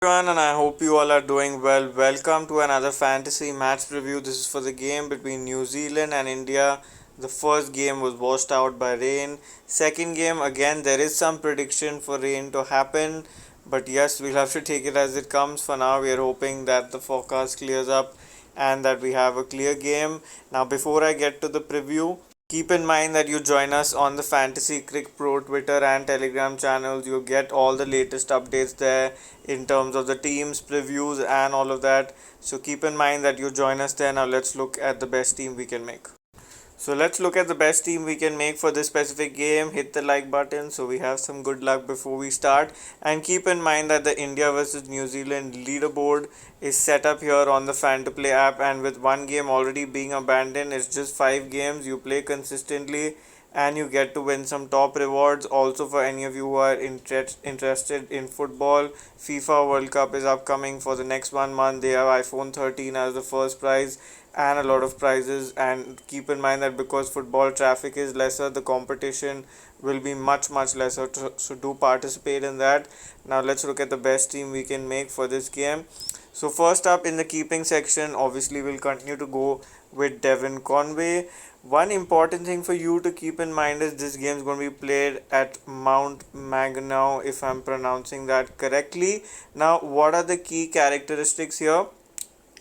everyone, and I hope you all are doing well. Welcome to another fantasy match preview. This is for the game between New Zealand and India. The first game was washed out by rain. Second game, again, there is some prediction for rain to happen, but yes, we'll have to take it as it comes. For now, we are hoping that the forecast clears up and that we have a clear game. Now, before I get to the preview, keep in mind that you join us on the Fantasy Crick Pro Twitter and Telegram channels. You'll get all the latest updates there in terms of the teams, previews, and all of that. So keep in mind that you join us there. Now let's look at the best team we can make. So let's look at the best team we can make for this specific game. Hit the like button so we have some good luck before we start. And keep in mind that the India versus New Zealand leaderboard is set up here on the Fan to Play app, and with one game already being abandoned, it's just 5 games. You play consistently and you get to win some top rewards. Also, for any of you who are interested in football, FIFA World Cup is upcoming for the next 1 month. They have iPhone 13 as the first prize and a lot of prizes. And keep in mind that because football traffic is lesser, the competition will be much lesser, so do participate in that. Now let's look at the best team we can make for this game. So first up in the keeping section, obviously we'll continue to go with Devon Conway. One important thing for you to keep in mind is this game is going to be played at Mount Magnau, if I'm pronouncing that correctly. Now, what are the key characteristics here?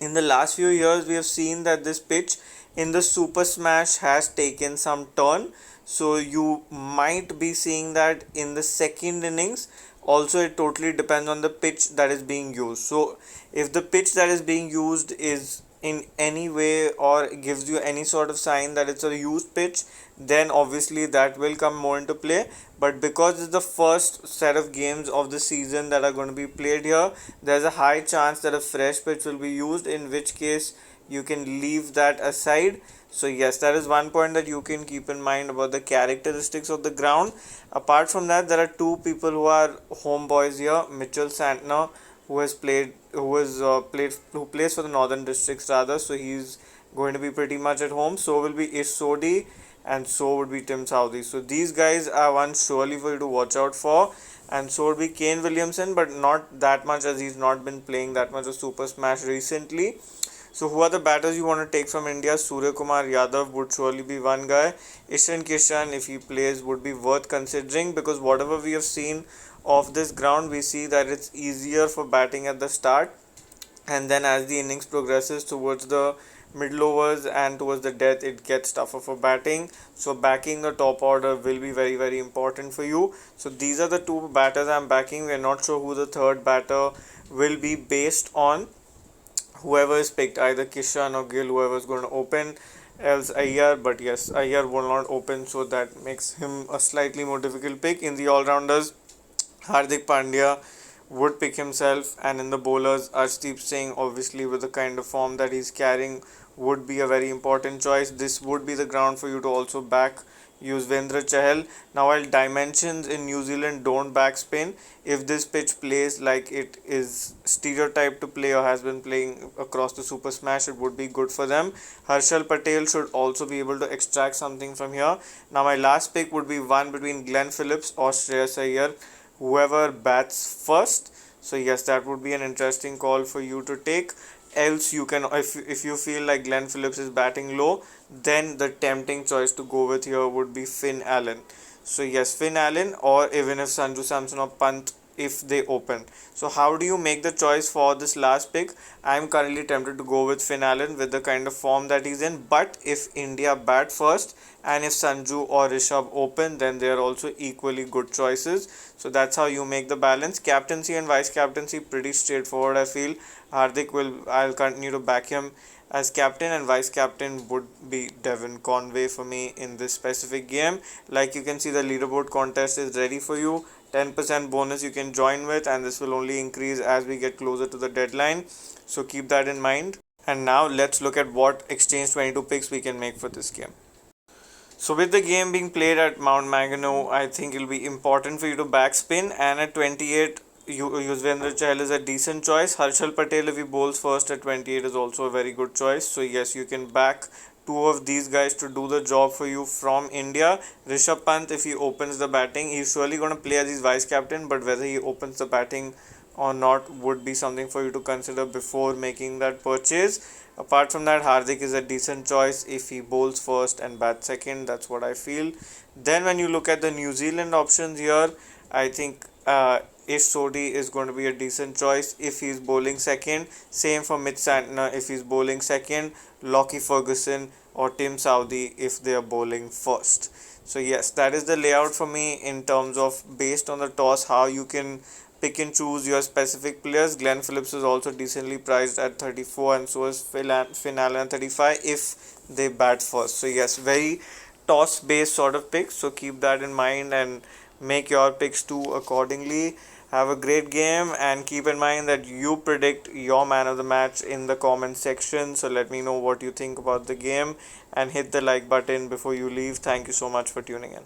In the last few years, we have seen that this pitch in the Super Smash has taken some turn. So you might be seeing that in the second innings. Also, it totally depends on the pitch that is being used. So if the pitch that is being used is in any way or gives you any sort of sign that it's a used pitch, then obviously that will come more into play. But because it's the first set of games of the season that are going to be played here, there's a high chance that a fresh pitch will be used, in which case you can leave that aside. So yes, that is one point that you can keep in mind about the characteristics of the ground. Apart from that, there are two people who are homeboys here. Mitchell Santner, who plays for the Northern Districts rather, so he's going to be pretty much at home. So will be Ish Sodhi, and so would be Tim Southey. So these guys are one surely for you to watch out for. And so would be Kane Williamson, but not that much, as he's not been playing that much of Super Smash recently. So who are the batters you want to take from India? Surya Kumar Yadav would surely be one guy. Ishan Kishan, if he plays, would be worth considering, because whatever we have seen of this ground, we see that it's easier for batting at the start, and then as the innings progresses towards the middle overs and towards the death, it gets tougher for batting. So backing the top order will be very important for you. So these are the two batters I'm backing. We're not sure who the third batter will be based on whoever is picked, either Kishan or Gill, whoever is going to open, else Iyer. But yes, Iyer will not open, so that makes him a slightly more difficult pick. In the all-rounders, Hardik Pandya would pick himself, and in the bowlers, Arshdeep Singh, obviously with the kind of form that he's carrying, would be a very important choice. This would be the ground for you to also back Yuzvendra Chahal. Now, while dimensions in New Zealand don't backspin, if this pitch plays like it is stereotyped to play or has been playing across the Super Smash, it would be good for them. Harshal Patel should also be able to extract something from here. Now, my last pick would be one between Glenn Phillips or Shreyas Iyer, whoever bats first. So yes, that would be an interesting call for you to take. Else you can, if you feel like Glenn Phillips is batting low, then the tempting choice to go with here would be Finn Allen. So yes, Finn Allen, or even if Sanju Samson or Pant, if they open. So how do you make the choice for this last pick? I'm currently tempted to go with Finn Allen with the kind of form that he's in. But if India bat first and if Sanju or Rishabh open, then they are also equally good choices. So that's how you make the balance. Captaincy and vice captaincy, pretty straightforward, I feel. I'll continue to back him as captain, and vice captain would be Devon Conway for me in this specific game. Like you can see, the leaderboard contest is ready for you. 10% bonus you can join with, and this will only increase as we get closer to the deadline. So keep that in mind. And now let's look at what Exchange22 picks we can make for this game. So with the game being played at Mount Maginot, I think it'll be important for you to backspin, and at 28, Yuzvendra Chahal is a decent choice. Harshal Patel, if he bowls first at 28, is also a very good choice. So yes, you can back two of these guys to do the job for you from India. Rishabh Pant, if he opens the batting, he's surely going to play as his vice captain, but whether he opens the batting or not would be something for you to consider before making that purchase. Apart from that, Hardik is a decent choice if he bowls first and bats second. That's what I feel. Then when you look at the New Zealand options here, I think Ish Sodhi is going to be a decent choice if he's bowling second. Same for Mitch Santner if he's bowling second. Lockie Ferguson or Tim Southee if they are bowling first. So yes, that is the layout for me in terms of based on the toss how you can pick and choose your specific players. Glenn Phillips is also decently priced at 34 and so is Finn Allen at 35 if they bat first. So yes, very toss based sort of picks. So keep that in mind and make your picks too accordingly. Have a great game and keep in mind that you predict your man of the match in the comment section. So let me know what you think about the game and hit the like button before you leave. Thank you so much for tuning in.